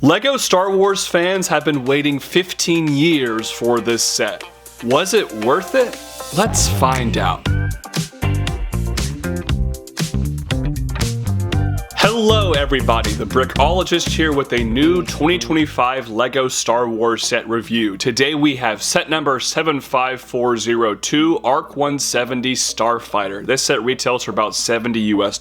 LEGO Star Wars fans have been waiting 15 years for this set. Was it worth it? Let's find out. Hello everybody, the Brickologist here with a new 2025 LEGO Star Wars set review. Today we have set number 75402, ARC-170 Starfighter. This set retails for about $70 US.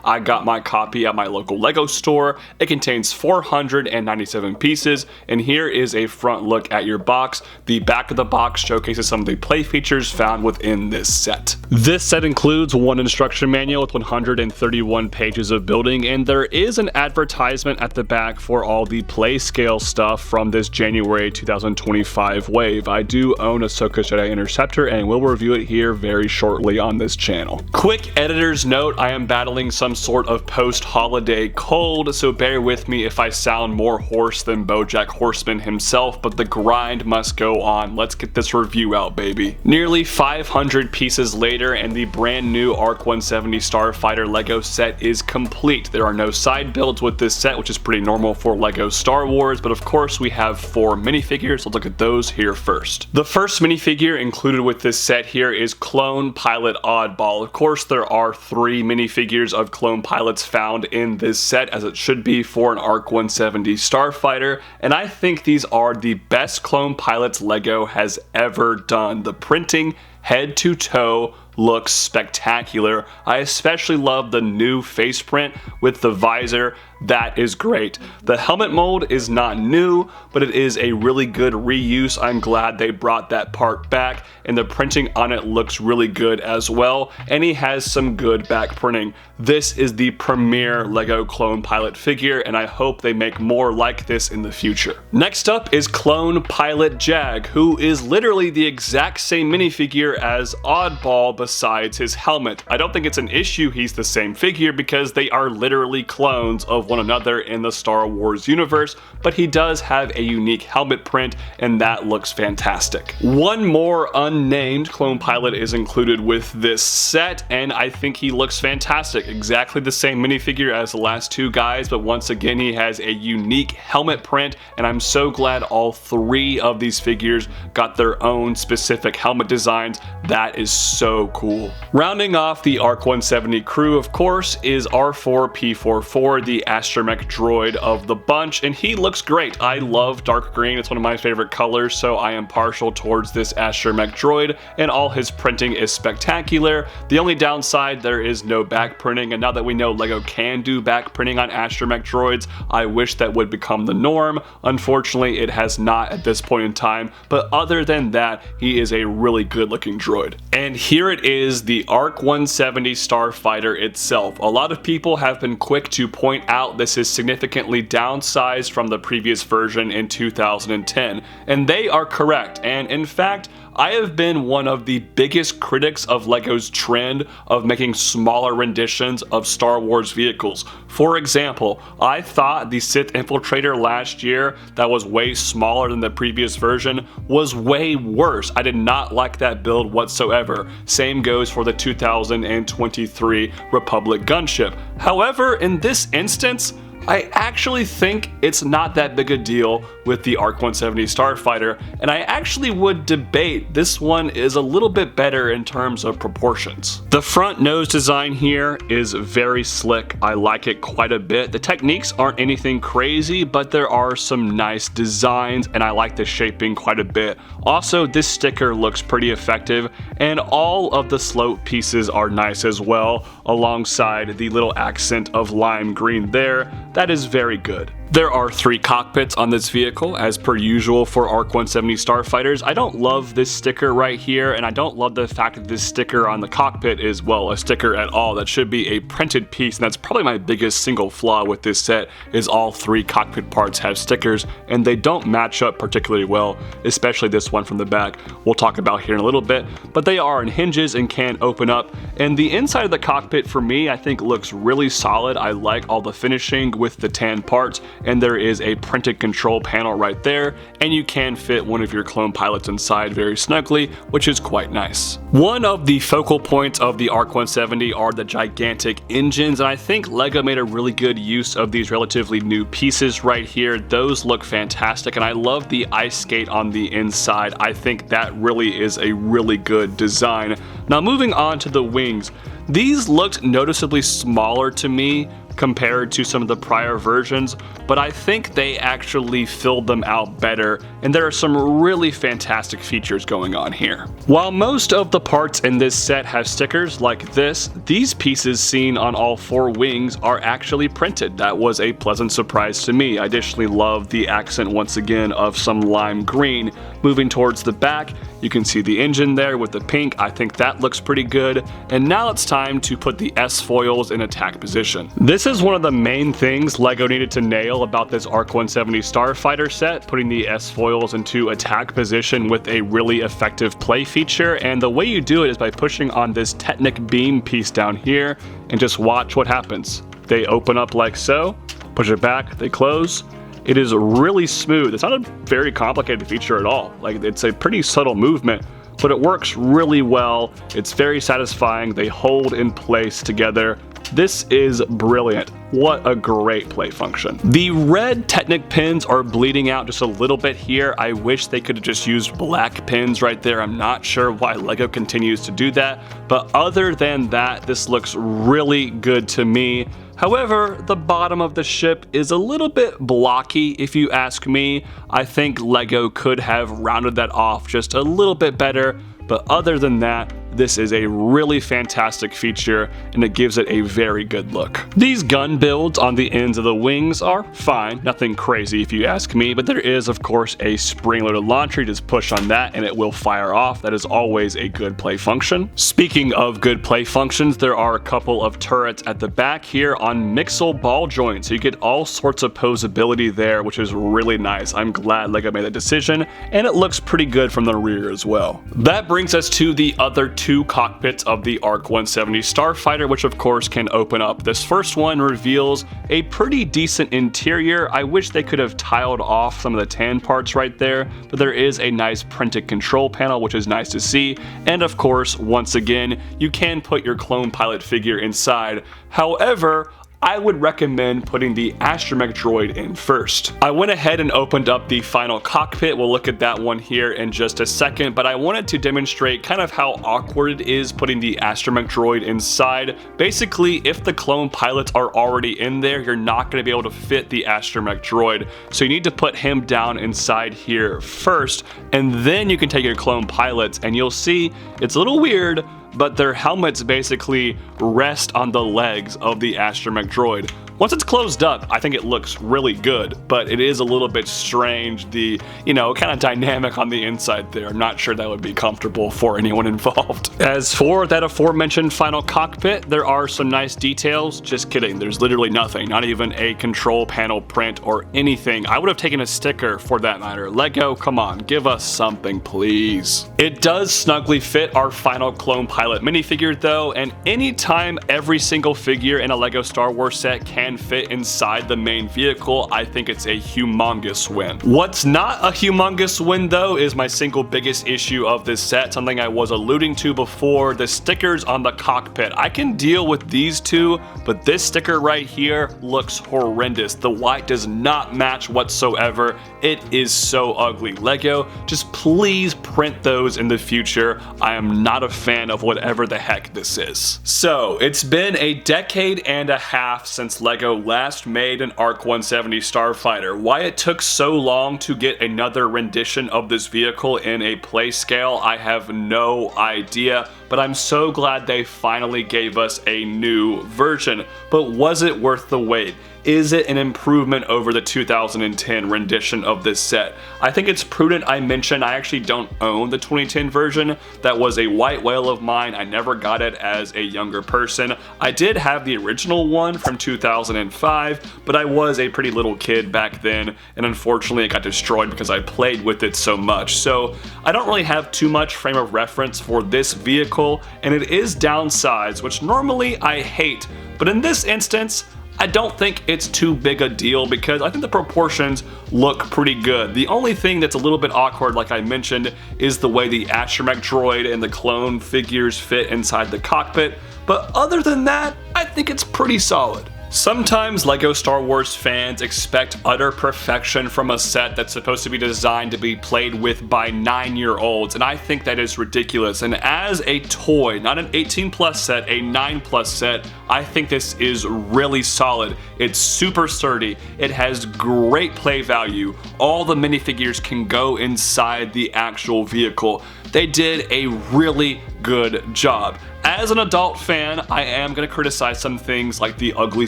I got my copy at my local LEGO store. It contains 497 pieces, and here is a front look at your box. The back of the box showcases some of the play features found within this set. This set includes one instruction manual with 131 pages of building, and there is an advertisement at the back for all the play scale stuff from this January 2025 wave. I do own a Ahsoka Jedi Interceptor and will review it here very shortly on this channel. Quick editor's note, I am battling some sort of post-holiday cold, so bear with me if I sound more hoarse than BoJack Horseman himself, but the grind must go on. Let's get this review out, baby. Nearly 500 pieces later, and the brand new ARC-170 Starfighter LEGO set is complete. There are no side builds with this set, which is pretty normal for LEGO Star Wars, but of course we have 4 minifigures. Let's look at those here first. The first minifigure included with this set here is Clone Pilot Oddball. Of course, there are 3 minifigures of clone pilots found in this set, as it should be for an ARC-170 Starfighter, and I think these are the best clone pilots LEGO has ever done. The printing, head to toe, looks spectacular. I especially love the new face print with the visor. That is great. The helmet mold is not new, but it is a really good reuse. I'm glad they brought that part back, and the printing on it looks really good as well, and he has some good back printing. This is the premier LEGO Clone Pilot figure, and I hope they make more like this in the future. Next up is Clone Pilot Jag, who is literally the exact same minifigure as Oddball besides his helmet. I don't think it's an issue he's the same figure because they are literally clones of one another in the Star Wars universe, but he does have a unique helmet print, and that looks fantastic. One more unnamed clone pilot is included with this set, and I think he looks fantastic. Exactly the same minifigure as the last 2 guys, but once again he has a unique helmet print, and I'm so glad all 3 of these figures got their own specific helmet designs. That is so cool. Rounding off the ARC-170 crew, of course, is R4P44, the astromech droid of the bunch, and he looks great. I love dark green. It's one of my favorite colors, so I am partial towards this astromech droid, and all his printing is spectacular. The only downside, there is no back printing, and now that we know LEGO can do back printing on astromech droids, I wish that would become the norm. Unfortunately, it has not at this point in time, but other than that, he is a really good looking droid. And here it is, the ARC-170 Starfighter itself. A lot of people have been quick to point out this is significantly downsized from the previous version in 2010, and they are correct. And in fact, I have been one of the biggest critics of LEGO's trend of making smaller renditions of Star Wars vehicles. For example, I thought the Sith Infiltrator last year that was way smaller than the previous version was way worse. I did not like that build whatsoever. Same goes for the 2023 Republic gunship. However, in this instance, I actually think it's not that big a deal with the ARC-170 Starfighter, and I actually would debate this one is a little bit better in terms of proportions. The front nose design here is very slick. I like it quite a bit. The techniques aren't anything crazy, but there are some nice designs, and I like the shaping quite a bit. Also, this sticker looks pretty effective, and all of the slope pieces are nice as well, alongside the little accent of lime green there. That is very good. There are 3 cockpits on this vehicle, as per usual for ARC-170 Starfighters. I don't love this sticker right here, and I don't love the fact that this sticker on the cockpit is, well, a sticker at all. That should be a printed piece, and that's probably my biggest single flaw with this set, is all 3 cockpit parts have stickers, and they don't match up particularly well, especially this one from the back. We'll talk about here in a little bit, but they are on hinges and can open up, and the inside of the cockpit for me, I think looks really solid. I like all the finishing with the tan parts, and there is a printed control panel right there, and you can fit one of your clone pilots inside very snugly, which is quite nice. One of the focal points of the ARC-170 are the gigantic engines, and I think LEGO made a really good use of these relatively new pieces right here. Those look fantastic, and I love the ice skate on the inside. I think that really is a really good design. Now moving on to the wings. These looked noticeably smaller to me compared to some of the prior versions, but I think they actually filled them out better, and there are some really fantastic features going on here. While most of the parts in this set have stickers like this, these pieces seen on all 4 wings are actually printed. That was a pleasant surprise to me. I additionally love the accent once again of some lime green. Moving towards the back, you can see the engine there with the pink. I think that looks pretty good. And now it's time to put the S-foils in attack position. This is one of the main things LEGO needed to nail about this ARC-170 Starfighter set, putting the S-foils into attack position with a really effective play feature. And the way you do it is by pushing on this Technic beam piece down here, and just watch what happens. They open up like so, push it back, they close. It is really smooth. It's not a very complicated feature at all. Like, it's a pretty subtle movement, but it works really well. It's very satisfying. They hold in place together. This is brilliant. What a great play function. The red Technic pins are bleeding out just a little bit here. I wish they could have just used black pins right there. I'm not sure why LEGO continues to do that, but other than that, this looks really good to me. However, the bottom of the ship is a little bit blocky if you ask me. I think LEGO could have rounded that off just a little bit better, but other than that, this is a really fantastic feature, and it gives it a very good look. These gun builds on the ends of the wings are fine, nothing crazy if you ask me, but there is of course a spring-loaded launcher. Just push on that and it will fire off. That is always a good play function. Speaking of good play functions, there are a couple of turrets at the back here on Mixel ball joints, so you get all sorts of posability there, which is really nice. I'm glad LEGO made that decision, and it looks pretty good from the rear as well. That brings us to the other 2 cockpits of the ARC-170 Starfighter, which of course can open up. This first one reveals a pretty decent interior. I wish they could have tiled off some of the tan parts right there, but there is a nice printed control panel, which is nice to see. And of course, once again, you can put your clone pilot figure inside. However, I would recommend putting the astromech droid in first. I went ahead and opened up the final cockpit. We'll look at that one here in just a second, but I wanted to demonstrate kind of how awkward it is putting the astromech droid inside. Basically, if the clone pilots are already in there, you're not going to be able to fit the astromech droid. So you need to put him down inside here first, and then you can take your clone pilots, and you'll see it's a little weird, but their helmets basically rest on the legs of the astromech droid. Once it's closed up, I think it looks really good, but it is a little bit strange, the, kind of dynamic on the inside there. I'm not sure that would be comfortable for anyone involved. As for that aforementioned final cockpit, there are some nice details. Just kidding, there's literally nothing, not even a control panel print or anything. I would have taken a sticker for that matter. LEGO, come on, give us something, please. It does snugly fit our final clone pilot minifigure though, and anytime every single figure in a LEGO Star Wars set can fit inside the main vehicle, I think it's a humongous win. What's not a humongous win though is my single biggest issue of this set, something I was alluding to before, the stickers on the cockpit. I can deal with these two, but this sticker right here looks horrendous. The white does not match whatsoever. It is so ugly. LEGO, just please print those in the future. I am not a fan of whatever the heck this is. So it's been a decade and a half since LEGO last made an ARC-170 Starfighter. Why it took so long to get another rendition of this vehicle in a play scale, I have no idea, but I'm so glad they finally gave us a new version. But was it worth the wait? Is it an improvement over the 2010 rendition of this set? I think it's prudent I mention I actually don't own the 2010 version. That was a white whale of mine. I never got it as a younger person. I did have the original one from 2005, but I was a pretty little kid back then, and unfortunately it got destroyed because I played with it so much. So I don't really have too much frame of reference for this vehicle, and it is downsized, which normally I hate, but in this instance, I don't think it's too big a deal because I think the proportions look pretty good. The only thing that's a little bit awkward, like I mentioned, is the way the astromech droid and the clone figures fit inside the cockpit, but other than that, I think it's pretty solid. Sometimes LEGO Star Wars fans expect utter perfection from a set that's supposed to be designed to be played with by 9-year-olds, and I think that is ridiculous. And as a toy, not an 18+ set, a 9+ set, I think this is really solid. It's super sturdy, it has great play value, all the minifigures can go inside the actual vehicle. They did a really good job. As an adult fan, I am going to criticize some things like the ugly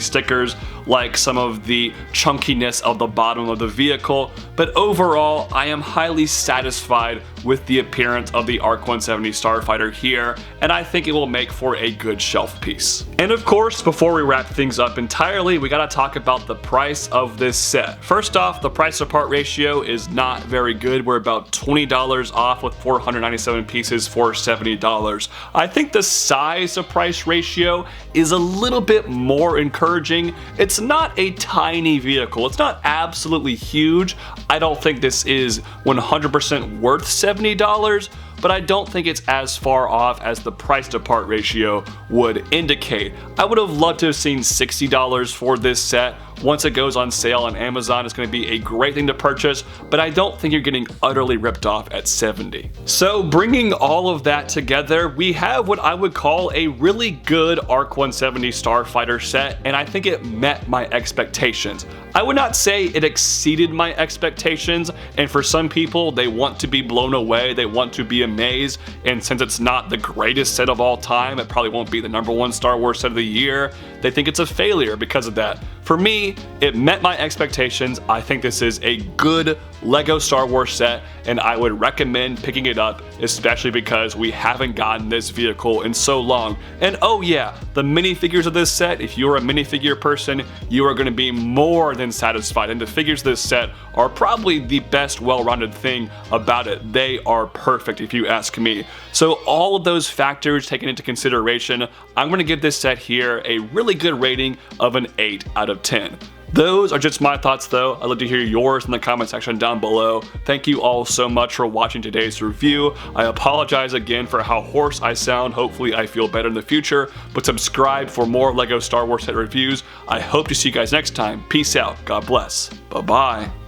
stickers, like some of the chunkiness of the bottom of the vehicle, but overall, I am highly satisfied with the appearance of the ARC-170 Starfighter here, and I think it will make for a good shelf piece. And of course, before we wrap things up entirely, we gotta talk about the price of this set. First off, the price to part ratio is not very good. We're about $20 off with 497 pieces for $70. I think the size to price ratio is a little bit more encouraging. It's not a tiny vehicle. It's not absolutely huge. I don't think this is 100% worth $70, but I don't think it's as far off as the price to part ratio would indicate. I would have loved to have seen $60 for this set. Once it goes on sale on Amazon, it's going to be a great thing to purchase, but I don't think you're getting utterly ripped off at $70. So bringing all of that together, we have what I would call a really good ARC-170 Starfighter set, and I think it met my expectations. I would not say it exceeded my expectations, and for some people, they want to be blown away, they want to be amazed, and since it's not the greatest set of all time, it probably won't be the #1 Star Wars set of the year, they think it's a failure because of that. For me, it met my expectations. I think this is a good LEGO Star Wars set, and I would recommend picking it up, especially because we haven't gotten this vehicle in so long. And oh yeah, the minifigures of this set, if you're a minifigure person, you are going to be more than satisfied. And the figures of this set are probably the best well-rounded thing about it. They are perfect if you ask me. So all of those factors taken into consideration, I'm going to give this set here a really good rating of an 8 out of 10. Those are just my thoughts though. I'd love to hear yours in the comment section down below. Thank you all so much for watching today's review. I apologize again for how hoarse I sound. Hopefully I feel better in the future, but subscribe for more LEGO Star Wars set reviews. I hope to see you guys next time. Peace out. God bless. Bye-bye.